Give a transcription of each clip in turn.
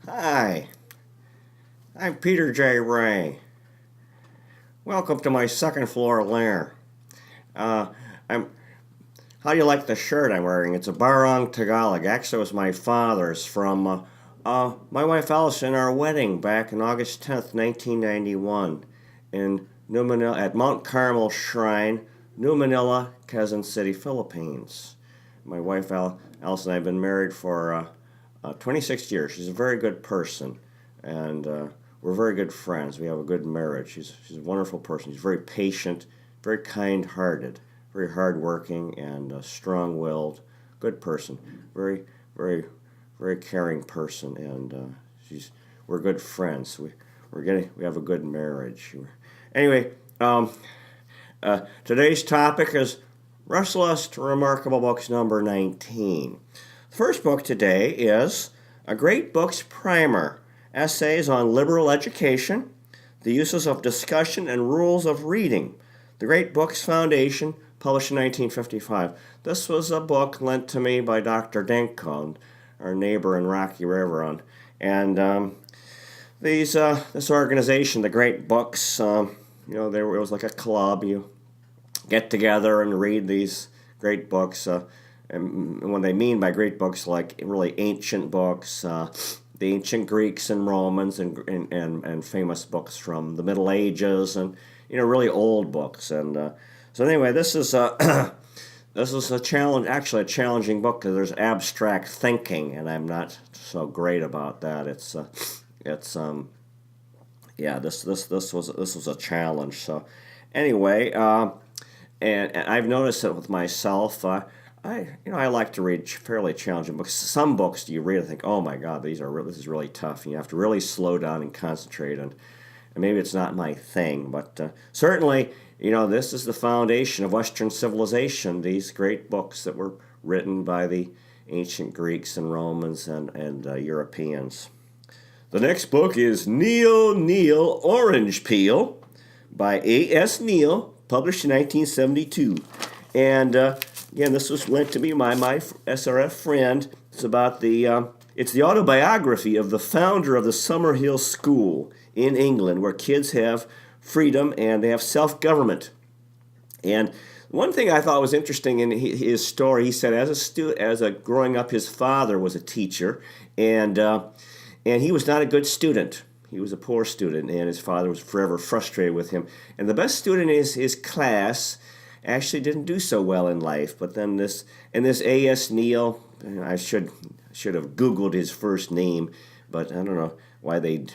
Hi, I'm Peter J Rea. Welcome to my second floor lair. Uh, I'm. How do you like the shirt I'm wearing? It's a Barong Tagalog. Actually, it was my father's from my wife Alice and our wedding back on August 10th, 1991, in New Manila at Mount Carmel Shrine, New Manila, Quezon City, Philippines. My wife Alice and I have been married for 26 years. She's a very good person, and we're very good friends. We have a good marriage. She's a wonderful person. She's very patient, very kind-hearted, very hardworking, and strong-willed. Good person. Very, very caring person, and we're good friends. We have a good marriage. Anyway, today's topic is Resalest Remarkable Books number 19. The first book today is A Great Books Primer, Essays on Liberal Education, the Uses of Discussion and Rules of Reading, The Great Books Foundation, published in 1955. This was a book lent to me by Dr. Denko, our neighbor in Rocky River. And this organization, The Great Books, it was like a club. You get together and read these great books. And what they mean by great books, like really ancient books, the ancient Greeks and Romans, and famous books from the Middle Ages, and really old books. And so anyway, this is this is a challenge, actually a challenging book because there's abstract thinking, and I'm not so great about that. This was a challenge. So anyway. And I've noticed it with myself. I like to read fairly challenging books. Some books you read and think, oh my God, this is really tough. You have to really slow down and concentrate, and maybe it's not my thing. But certainly, this is the foundation of Western civilization. These great books that were written by the ancient Greeks and Romans and Europeans. The next book is Neil Orange Peel by A.S. Neal. Published in 1972, and again, this was lent to me by my SRF friend. It's about it's the autobiography of the founder of the Summerhill School in England, where kids have freedom and they have self-government. And one thing I thought was interesting in his story, he said, growing up, his father was a teacher, and he was not a good student. He was a poor student, and his father was forever frustrated with him. And the best student in his class actually didn't do so well in life. But then this A.S. Neal, I should have Googled his first name, but I don't know why they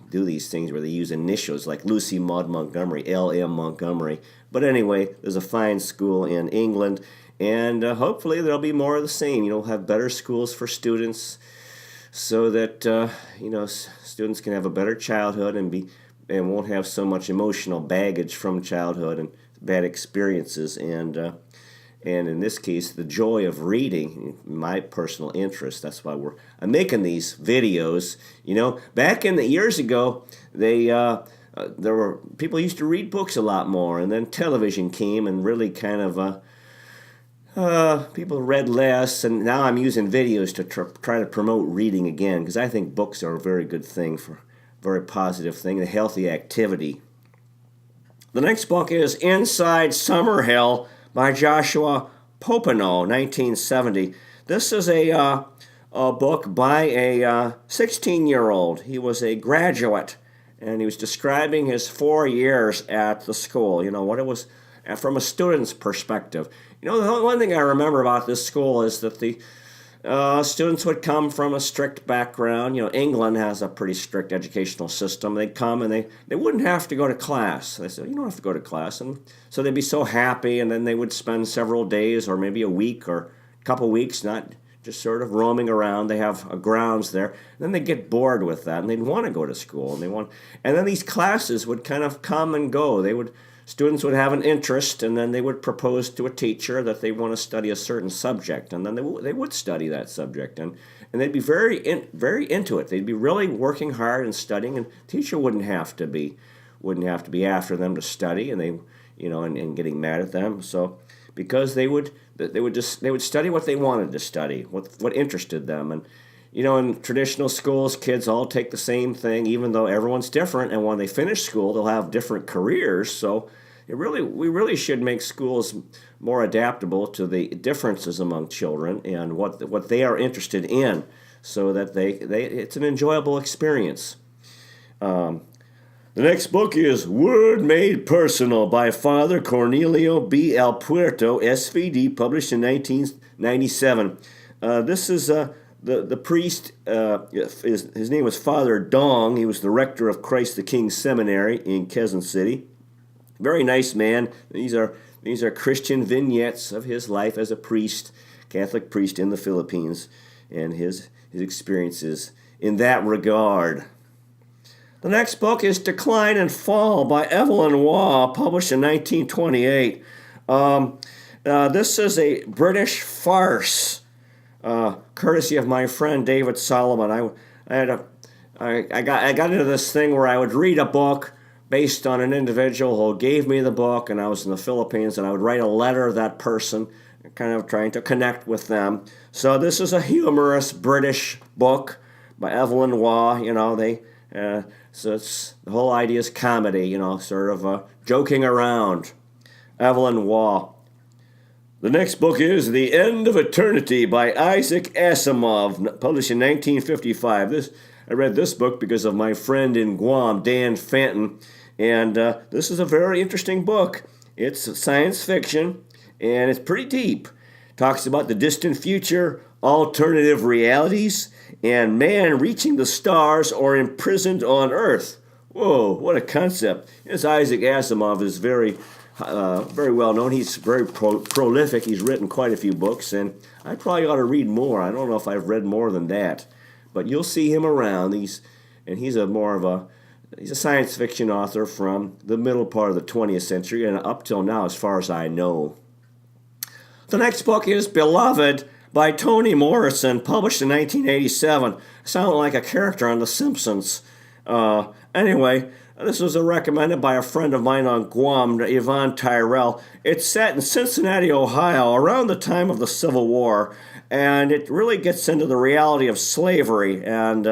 do these things where they use initials like Lucy Maud Montgomery, L.M. Montgomery. But anyway, there's a fine school in England, and hopefully there'll be more of the same. We'll have better schools for students, so that students can have a better childhood and won't have so much emotional baggage from childhood and bad experiences, and in this case the joy of reading, my personal interest. That's why I'm making these videos. Back in the years ago, there were people used to read books a lot more, and then television came and really kind of people read less, and now I'm using videos to try to promote reading again, because I think books are a very good thing, very positive thing, a healthy activity. The next book is Inside Summerhill by Joshua Popenoe, 1970. This is a book by a 16-year-old. He was a graduate, and he was describing his 4 years at the school, what it was from a student's perspective. The one thing I remember about this school is that the students would come from a strict background. England has a pretty strict educational system. They'd come and they wouldn't have to go to class. They said, you don't have to go to class. And so they'd be so happy, and then they would spend several days or maybe a week or a couple weeks not just sort of roaming around. They have grounds there. And then they'd get bored with that, and they'd want to go to school. And then these classes would kind of come and go. Students would have an interest, and then they would propose to a teacher that they want to study a certain subject, and then they would study that subject, and they'd be very into it. They'd be really working hard and studying, and the teacher wouldn't have to be after them to study, and and getting mad at them. So because they would study what they wanted to study, what interested them, and in traditional schools, kids all take the same thing, even though everyone's different. And when they finish school, they'll have different careers. So we really should make schools more adaptable to the differences among children and what they are interested in, so that it's an enjoyable experience. The next book is Word Made Personal by Father Cornelio B. El Puerto, SVD, published in 1997. This is the priest. His name was Father Dong. He was the rector of Christ the King Seminary in Quezon City. Very nice man. These are Christian vignettes of his life as a priest, Catholic priest in the Philippines, and his experiences in that regard. The next book is Decline and Fall by Evelyn Waugh, published in 1928. This is a British farce, courtesy of my friend David Solomon. I got into this thing where I would read a book based on an individual who gave me the book, and I was in the Philippines, and I would write a letter to that person, kind of trying to connect with them. So this is a humorous British book by Evelyn Waugh. So the whole idea is comedy, sort of joking around. Evelyn Waugh. The next book is The End of Eternity by Isaac Asimov, published in 1955. I read this book because of my friend in Guam, Dan Fenton, and this is a very interesting book. It's science fiction, and it's pretty deep. Talks about the distant future, alternative realities, and man reaching the stars or imprisoned on Earth. Whoa, what a concept. This Isaac Asimov is very well known. He's very prolific. He's written quite a few books, and I probably ought to read more. I don't know if I've read more than that, but you'll see him around. He's a science fiction author from the middle part of the 20th century and up till now, as far as I know. The next book is Beloved by Toni Morrison, published in 1987. Sounded like a character on The Simpsons. Anyway, this was recommended by a friend of mine on Guam, Yvonne Tyrell. It's set in Cincinnati, Ohio, around the time of the Civil War, and it really gets into the reality of slavery and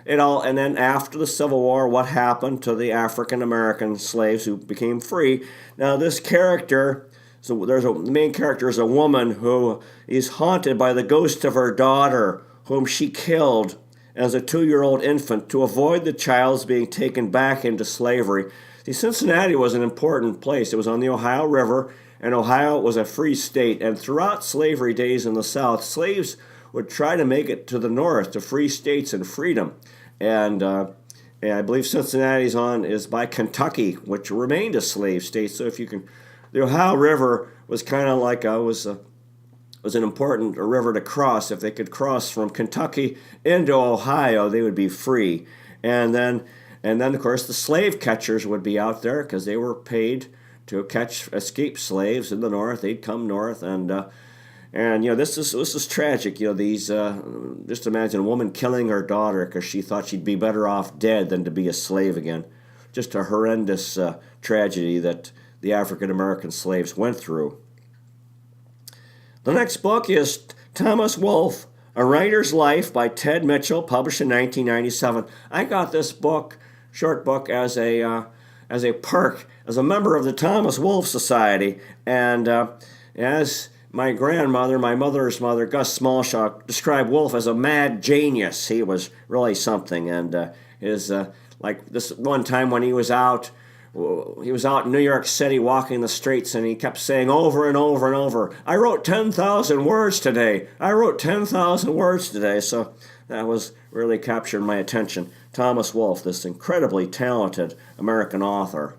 then after the Civil War, what happened to the African American slaves who became free. Now, this character. So the main character is a woman who is haunted by the ghost of her daughter, whom she killed as a 2-year-old infant to avoid the child's being taken back into slavery. See, Cincinnati was an important place. It was on the Ohio River, and Ohio was a free state. And throughout slavery days in the South, slaves would try to make it to the North, to free states and freedom. And I believe Cincinnati is by Kentucky, which remained a slave state. So the Ohio River was kind of like was an important river to cross. If they could cross from Kentucky into Ohio, they would be free. And then of course the slave catchers would be out there because they were paid to catch escaped slaves in the north. They'd come north, and this is tragic. These just imagine a woman killing her daughter because she thought she'd be better off dead than to be a slave again. Just a horrendous tragedy that the African American slaves went through. The next book is Thomas Wolfe, A Writer's Life by Ted Mitchell, published in 1997. I got this short book, as a perk, as a member of the Thomas Wolfe Society, and as my grandmother, my mother's mother, Gus Smallshaw, described Wolfe as a mad genius. He was really something, and like this one time when he was out in New York City walking the streets, and he kept saying over and over and over, "I wrote 10,000 words today. I wrote 10,000 words today." So that really captured my attention. Thomas Wolfe, this incredibly talented American author.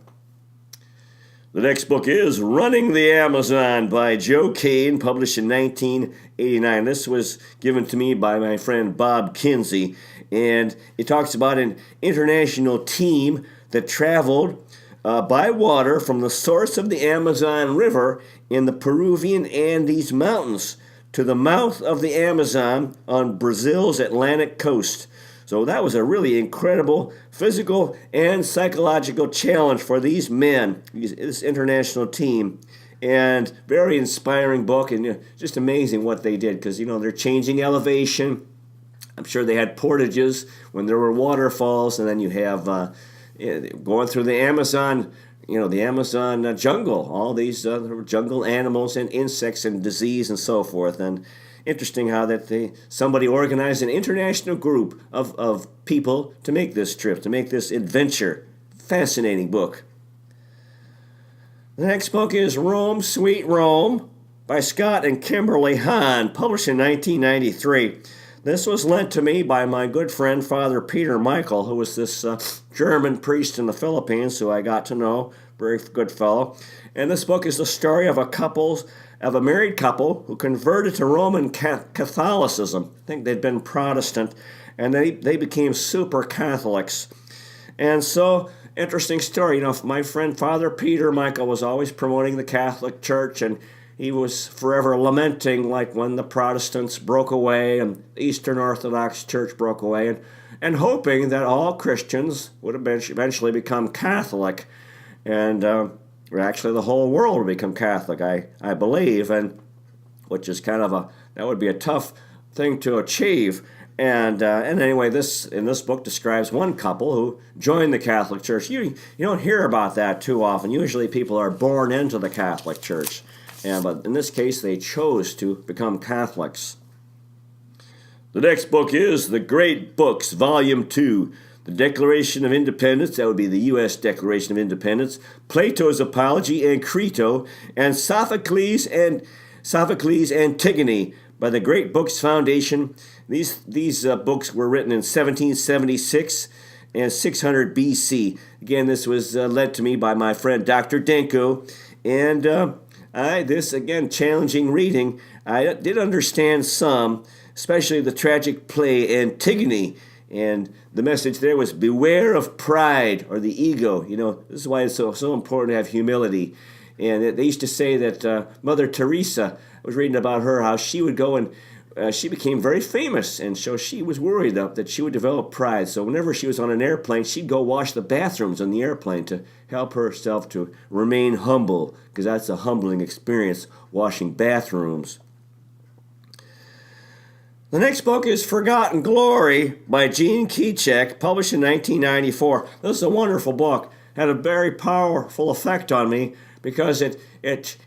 The next book is Running the Amazon by Joe Kane, published in 1989. This was given to me by my friend Bob Kinsey, and it talks about an international team that traveled by water from the source of the Amazon River in the Peruvian Andes Mountains to the mouth of the Amazon on Brazil's Atlantic coast. So that was a really incredible physical and psychological challenge for these men, this international team, and very inspiring book, and just amazing what they did, because they're changing elevation I'm sure they had portages when there were waterfalls, and then you have going through the Amazon, the Amazon jungle, all these jungle animals and insects and disease and so forth. And interesting how that somebody organized an international group of people to make this trip, to make this adventure. Fascinating book. The next book is Rome, Sweet Rome by Scott and Kimberly Hahn, published in 1993. This was lent to me by my good friend, Father Peter Michael, who was this German priest in the Philippines who I got to know, very good fellow. And this book is the story of a married couple who converted to Roman Catholicism. I think they'd been Protestant, and they became super Catholics. And so, interesting story. My friend Father Peter Michael was always promoting the Catholic Church, and he was forever lamenting, like when the Protestants broke away and the Eastern Orthodox Church broke away, and hoping that all Christians would eventually become Catholic, and actually the whole world would become Catholic, I believe, and which is that would be a tough thing to achieve. And anyway, this book describes one couple who joined the Catholic Church. You don't hear about that too often. Usually people are born into the Catholic Church. But in this case, they chose to become Catholics. The next book is The Great Books, Volume 2. The Declaration of Independence, that would be the U.S. Declaration of Independence, Plato's Apology and Crito, and Sophocles' Antigone by the Great Books Foundation. These books were written in 1776 and 600 B.C. Again, this was led to me by my friend Dr. Denko, and this, again, challenging reading. I did understand some, especially the tragic play Antigone, and the message there was beware of pride or the ego. This is why it's so important to have humility. And they used to say that Mother Teresa, I was reading about her, how she would go and she became very famous, and so she was worried that she would develop pride. So whenever she was on an airplane, she'd go wash the bathrooms on the airplane to help herself to remain humble, because that's a humbling experience, washing bathrooms. The next book is Forgotten Glory by Gene Kechek, published in 1994. This is a wonderful book. Had a very powerful effect on me because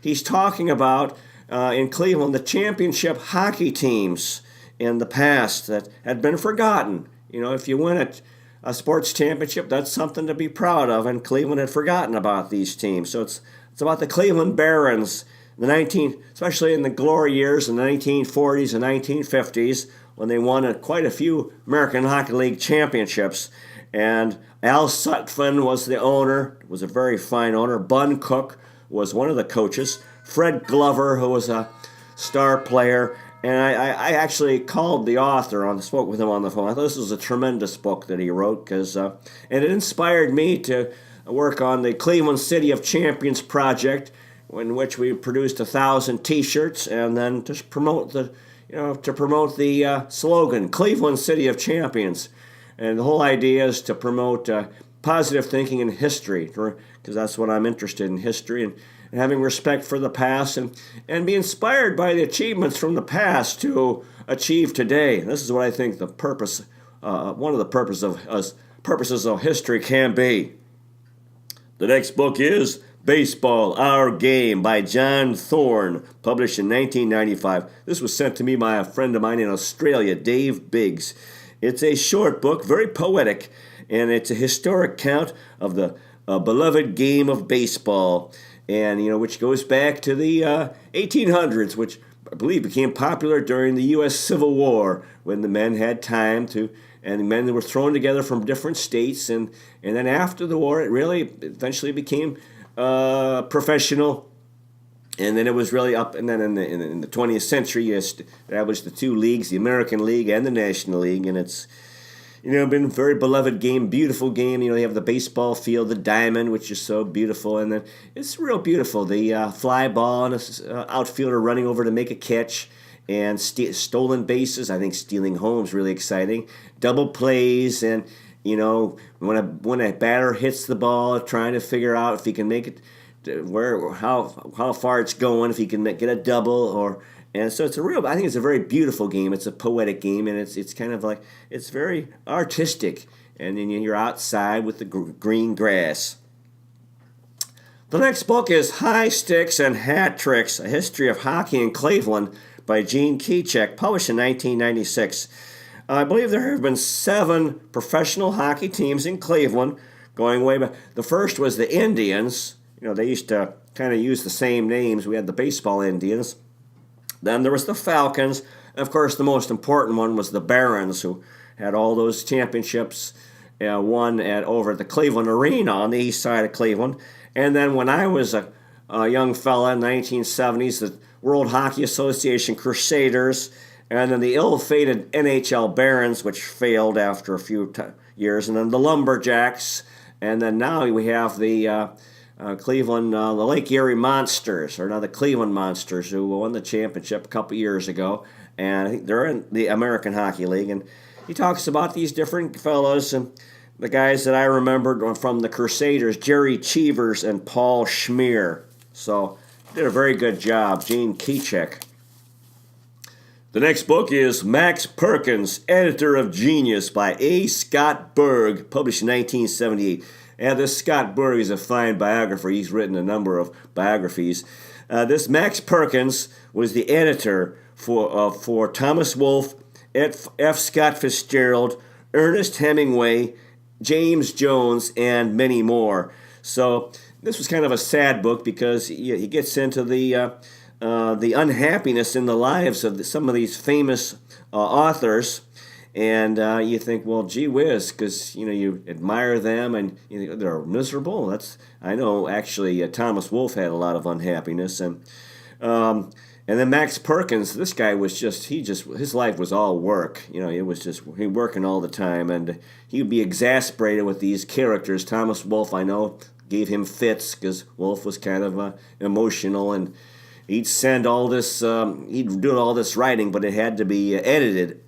he's talking about in Cleveland the championship hockey teams in the past that had been forgotten. If you win a sports championship, that's something to be proud of, and Cleveland had forgotten about these teams. So it's about the Cleveland Barons, especially in the glory years in the 1940s and 1950s, when they won quite a few American Hockey League championships. And Al Sutphin was the owner, was a very fine owner. Bun Cook was one of the coaches. Fred Glover, who was a star player. And I actually called the author, spoke with him on the phone. I thought this was a tremendous book that he wrote, and it inspired me to work on the Cleveland City of Champions project, in which we produced 1,000 T-shirts, and then to promote the slogan, Cleveland City of Champions. And the whole idea is to promote positive thinking in history, because that's what I'm interested in, history, and having respect for the past, and be inspired by the achievements from the past to achieve today. This is what I think the purpose, one of the purposes of history can be. The next book is Baseball, Our Game by John Thorne, published in 1995. This was sent to me by a friend of mine in Australia, Dave Biggs. It's a short book, very poetic, and it's a historic account of the beloved game of baseball, and which goes back to the 1800s, which I believe became popular during the U.S. Civil War, when the men had time to, and the men were thrown together from different states, and then after the war, it really eventually became professional, and then it was really up, and then in the 20th century, you established the two leagues, the American League and the National League, and it's been a very beloved game, beautiful game. They have the baseball field, the diamond, which is so beautiful, and then it's real beautiful. The fly ball and an outfielder running over to make a catch, and stolen bases. I think stealing home is really exciting. Double plays, and when a batter hits the ball, trying to figure out if he can make it, how far it's going, if he can get a double, And so I think it's a very beautiful game. It's a poetic game, and it's kind of like, it's very artistic. And then you're outside with the green grass. The next book is High Sticks and Hat Tricks, A History of Hockey in Cleveland by Gene Keycheck, published in 1996. I believe there have been 7 professional hockey teams in Cleveland going way back. The first was the Indians. They used to kind of use the same names. We had the baseball Indians. Then there was the Falcons. And of course, the most important one was the Barons, who had all those championships won over at the Cleveland Arena on the east side of Cleveland. And then when I was a young fella in the 1970s, the World Hockey Association Crusaders, and then the ill-fated NHL Barons, which failed after a few years, and then the Lumberjacks, and then now we have the Cleveland, the Lake Erie Monsters, or now the Cleveland Monsters, who won the championship a couple years ago, and I think they're in the American Hockey League. And he talks about these different fellows, and the guys that I remembered from the Crusaders, Jerry Cheevers and Paul Schmier. So did a very good job, Gene Keycheck. The next book is Max Perkins, Editor of Genius by A. Scott Berg, published in 1978. And this Scott Berg is a fine biographer. He's written a number of biographies. This Max Perkins was the editor for Thomas Wolfe, F. Scott Fitzgerald, Ernest Hemingway, James Jones, and many more. So this was kind of a sad book because he gets into the unhappiness in the lives of some of these famous authors, and you think, well, gee whiz, because you admire them and they're miserable. I know actually Thomas Wolfe had a lot of unhappiness, and then Max Perkins, this guy was his life was all work. It was just he working all the time, and he would be exasperated with these characters. Thomas Wolfe, I know, gave him fits because Wolfe was kind of emotional, and he'd send all this, he'd do all this writing, but it had to be edited.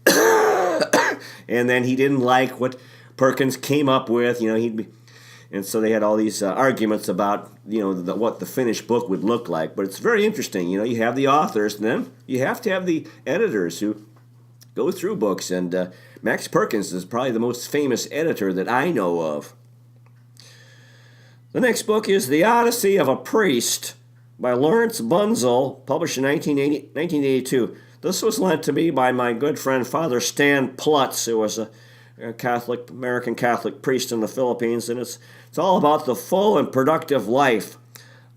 And then he didn't like what Perkins came up with, and so they had all these arguments about, what the finished book would look like. But it's very interesting, you have the authors, and then you have to have the editors who go through books, and Max Perkins is probably the most famous editor that I know of. The next book is The Odyssey of a Priest by Lawrence Bunzel, published in 1982. This was lent to me by my good friend Father Stan Plutz, who was a American Catholic priest in the Philippines, and it's all about the full and productive life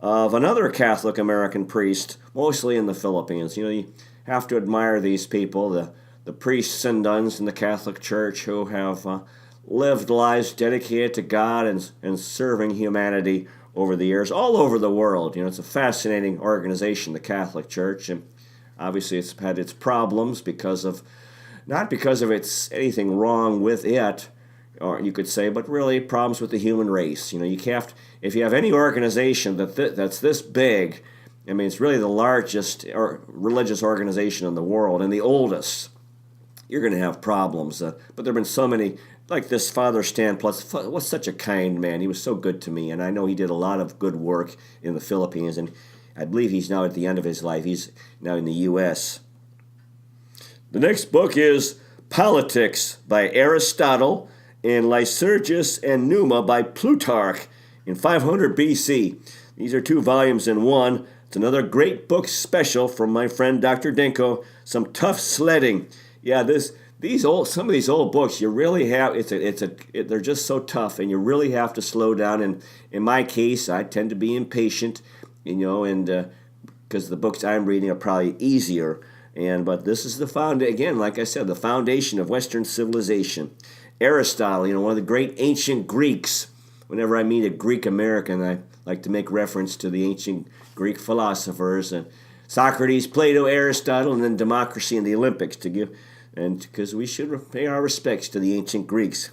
of another Catholic American priest, mostly in the Philippines. You have to admire these people, the priests and nuns in the Catholic Church who have lived lives dedicated to God and serving humanity over the years, all over the world. It's a fascinating organization, the Catholic Church, and obviously it's had its problems not because of it's anything wrong with it, or you could say, but really problems with the human race. If you have any organization that's this big, it's really the largest religious organization in the world and the oldest, you're going to have problems. But there have been so many, like this Father Stan Plutz was such a kind man. He was so good to me, and I know he did a lot of good work in the Philippines, and I believe he's now at the end of his life. He's now in the U.S. The next book is Politics by Aristotle and Lycurgus and Numa by Plutarch in 500 B.C. These are 2 volumes in one. It's another great book special from my friend Dr. Dinko. Some tough sledding. Yeah, some of these old books, you really have, they're just so tough, and you really have to slow down. And in my case, I tend to be impatient, and because the books I'm reading are probably easier. But this is again, like I said, the foundation of Western civilization. Aristotle, one of the great ancient Greeks. Whenever I meet a Greek American, I like to make reference to the ancient Greek philosophers, and Socrates, Plato, Aristotle, and then democracy and the Olympics because we should pay our respects to the ancient Greeks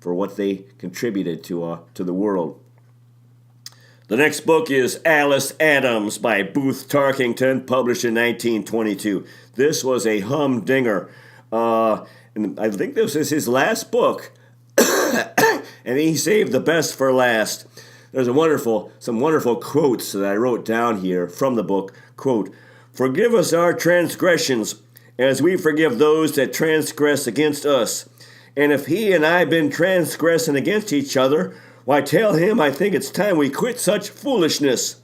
for what they contributed to the world. The next book is Alice Adams by Booth Tarkington, published in 1922. This was a humdinger. And I think this is his last book, and he saved the best for last. There's some wonderful quotes that I wrote down here from the book. Quote, Forgive us our transgressions, as we forgive those that transgress against us. And if he and I been transgressing against each other, why tell him I think it's time we quit such foolishness.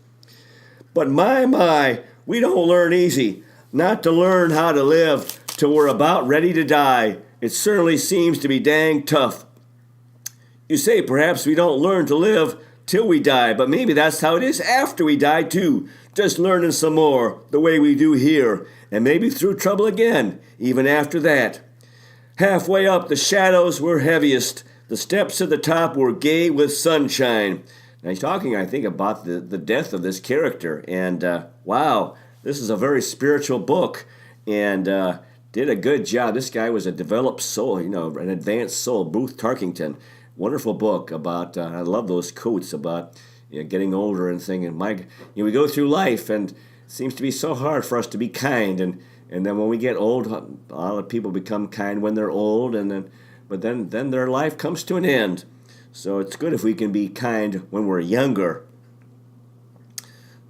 But my, we don't learn easy. Not to learn how to live till we're about ready to die. It certainly seems to be dang tough. You say perhaps we don't learn to live till we die, but maybe that's how it is after we die too. Just learning some more, the way we do here, and maybe through trouble again, even after that. Halfway up, the shadows were heaviest. The steps to the top were gay with sunshine. Now he's talking, I think, about the death of this character. And wow, this is a very spiritual book. And did a good job. This guy was a developed soul, an advanced soul, Booth Tarkington. Wonderful book about, I love those quotes about getting older and thinking, we go through life and it seems to be so hard for us to be kind. And then when we get old, a lot of people become kind when they're old, but then their life comes to an end. So it's good if we can be kind when we're younger.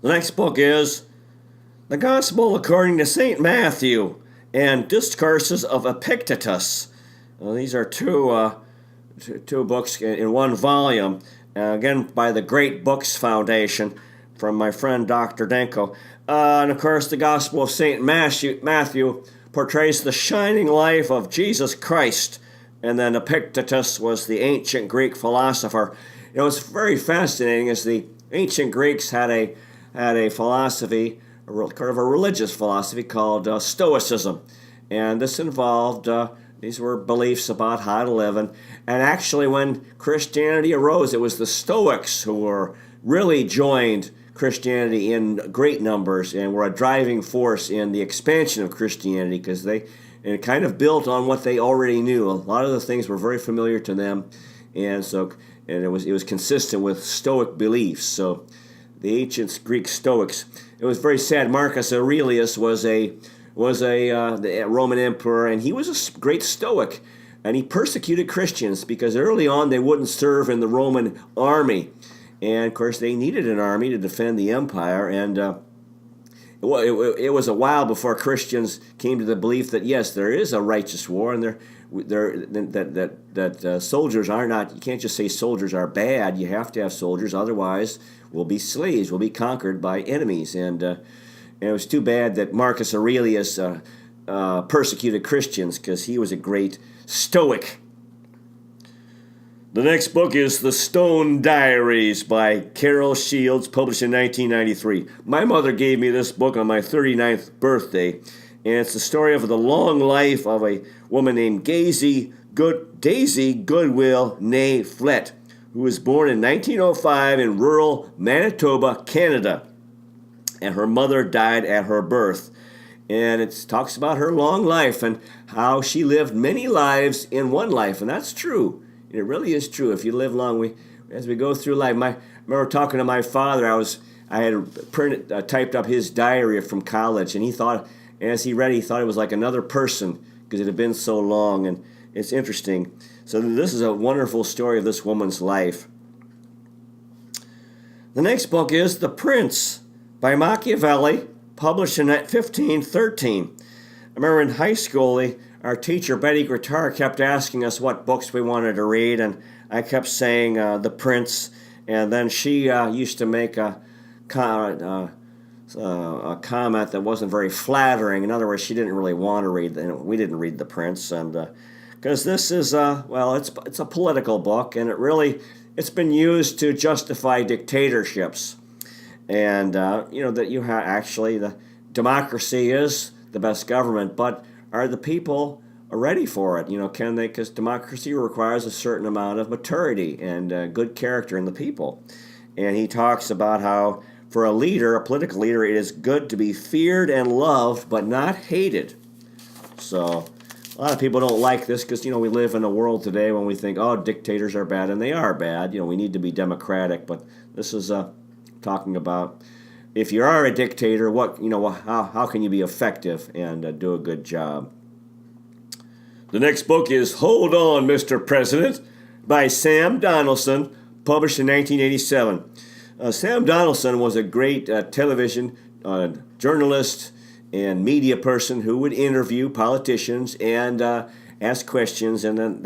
The next book is The Gospel According to St. Matthew and Discourses of Epictetus. These are two books in one volume, again by the Great Books Foundation from my friend Dr. Denko. And of course, the Gospel of St. Matthew portrays the shining life of Jesus Christ. And then Epictetus was the ancient Greek philosopher. It's very fascinating as the ancient Greeks had a philosophy, kind of a religious philosophy called Stoicism. And this involved, these were beliefs about how to live. And actually when Christianity arose, it was the Stoics who were really joined Christianity in great numbers and were a driving force in the expansion of Christianity because it kind of built on what they already knew. A lot of the things were very familiar to them, and it was consistent with Stoic beliefs. So the ancient Greek Stoics. It was very sad. Marcus Aurelius was a Roman emperor, and he was a great Stoic, and he persecuted Christians because early on they wouldn't serve in the Roman army, and of course they needed an army to defend the empire. And it was a while before Christians came to the belief that yes, there is a righteous war, and that soldiers are not. You can't just say soldiers are bad. You have to have soldiers, otherwise we'll be slaves. We'll be conquered by enemies. And it was too bad that Marcus Aurelius persecuted Christians because he was a great Stoic. The next book is The Stone Diaries by Carol Shields, published in 1993. My mother gave me this book on my 39th birthday, and it's the story of the long life of a woman named Daisy Goodwill née Flett, who was born in 1905 in rural Manitoba, Canada, and her mother died at her birth. And it talks about her long life and how she lived many lives in one life, and that's true. It really is true. If you live long, as we go through life. I remember talking to my father. I had typed up his diary from college, and he thought, as he read, he thought it was like another person because it had been so long, and it's interesting. So this is a wonderful story of this woman's life. The next book is The Prince by Machiavelli, published in 1513. I remember in high school, our teacher, Betty Grattar, kept asking us what books we wanted to read, and I kept saying The Prince, and then she used to make a comment that wasn't very flattering. In other words, she didn't really want to read, we didn't read The Prince, and because this is, it's a political book, and it's been used to justify dictatorships, and that you have actually the democracy is the best government, but are the people ready for it? Can they? Because democracy requires a certain amount of maturity and good character in the people. And he talks about how for a leader, a political leader, it is good to be feared and loved, but not hated. So a lot of people don't like this because, we live in a world today when we think, oh, dictators are bad, and they are bad. We need to be democratic. But this is talking about if you are a dictator, how can you be effective and do a good job? The next book is Hold On, Mr. President by Sam Donaldson, published in 1987. Sam Donaldson was a great television journalist and media person who would interview politicians and ask questions. And then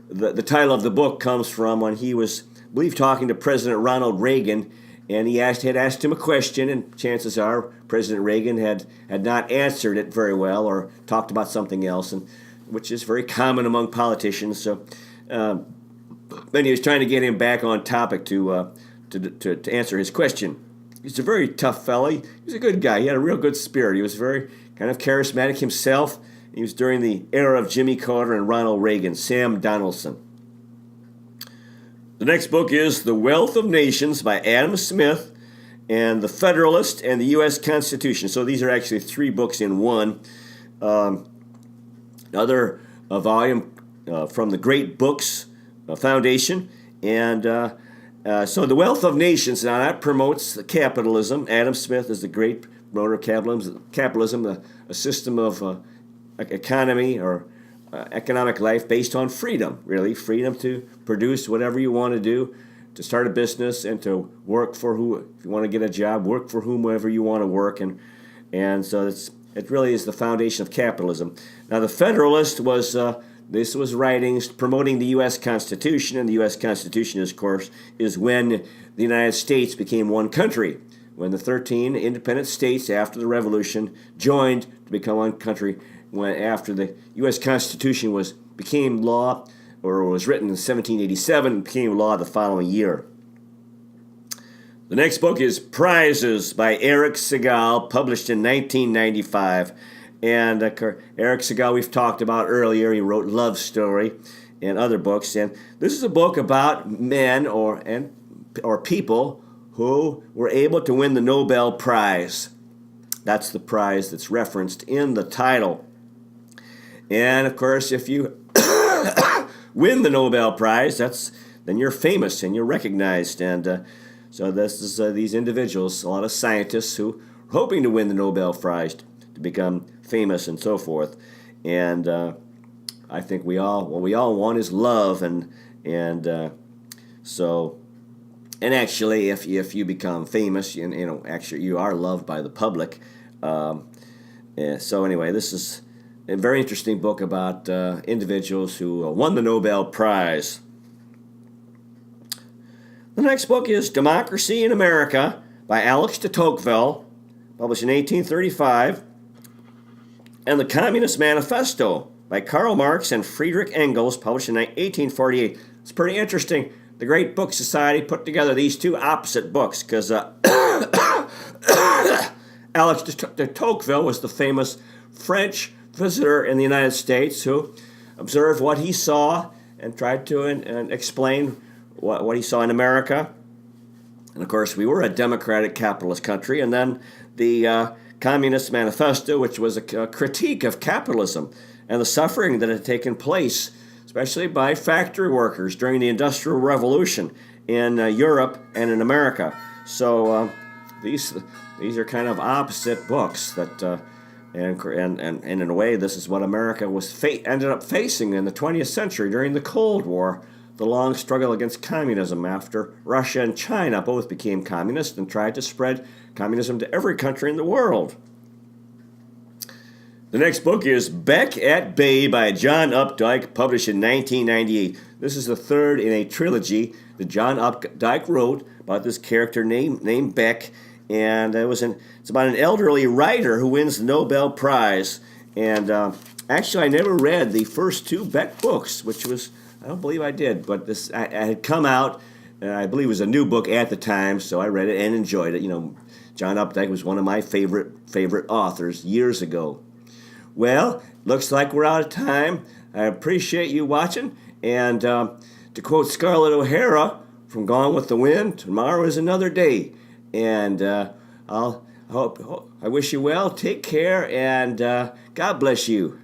the title of the book comes from when he was, I believe, talking to President Ronald Reagan, and he had asked him a question, and chances are President Reagan had not answered it very well or talked about something else, and which is very common among politicians. So then he was trying to get him back on topic to answer his question. He's a very tough fella. He was a good guy. He had a real good spirit. He was very kind of charismatic himself. He was during the era of Jimmy Carter and Ronald Reagan, Sam Donaldson. The next book is The Wealth of Nations by Adam Smith and The Federalist and the U.S. Constitution. So these are actually 3 books in one. Another volume from the Great Books Foundation. And so The Wealth of Nations, now that promotes capitalism. Adam Smith is the great promoter of capitalism, a system of economy or economic life based on freedom, really. Freedom to produce whatever you want to do, to start a business, and to work for if you want to get a job, work for whomever you want to work. And so it really is the foundation of capitalism. Now, The Federalist was this was writings promoting the U.S. Constitution, and the U.S. Constitution, of course, is when the United States became one country, when the 13 independent states after the Revolution joined to become one country, when after the U.S. Constitution became law, or was written in 1787, and became law the following year. The next book is Prizes by Eric Segal, published in 1995. And Eric Segal, we've talked about earlier. He wrote Love Story and other books. And this is a book about men or people who were able to win the Nobel Prize. That's the prize that's referenced in the title. And of course, if you win the Nobel Prize, then you're famous and you're recognized. And so this is these individuals, a lot of scientists who are hoping to win the Nobel Prize to become famous and so forth. And I think what we all want is love, and actually, if you become famous, actually you are loved by the public. So anyway, this is a very interesting book about individuals who won the Nobel Prize. The next book is Democracy in America by Alex de Tocqueville, published in 1835, and The Communist Manifesto by Karl Marx and Friedrich Engels, published in 1848. It's pretty interesting. The Great Book Society put together these two opposite books because Alex de Tocqueville was the famous French visitor in the United States who observed what he saw and tried to explain what he saw in America. And of course, we were a democratic capitalist country. And then the Communist Manifesto, which was a critique of capitalism and the suffering that had taken place, especially by factory workers during the Industrial Revolution in Europe and in America. So these are kind of opposite books that, and in a way, this is what America ended up facing in the 20th century during the Cold War, the long struggle against communism after Russia and China both became communist and tried to spread communism to every country in the world. The next book is Beck at Bay by John Updike, published in 1998. This is the third in a trilogy that John Updike wrote about this character named Beck, and it's about an elderly writer who wins the Nobel Prize. And actually, I never read the first 2 Beck books, I don't believe I did, but I had come out, and I believe it was a new book at the time, so I read it and enjoyed it. John Updike was one of my favorite authors years ago. Well, looks like we're out of time. I appreciate you watching, and to quote Scarlett O'Hara from Gone with the Wind, tomorrow is another day. And I wish you well, take care, and God bless you.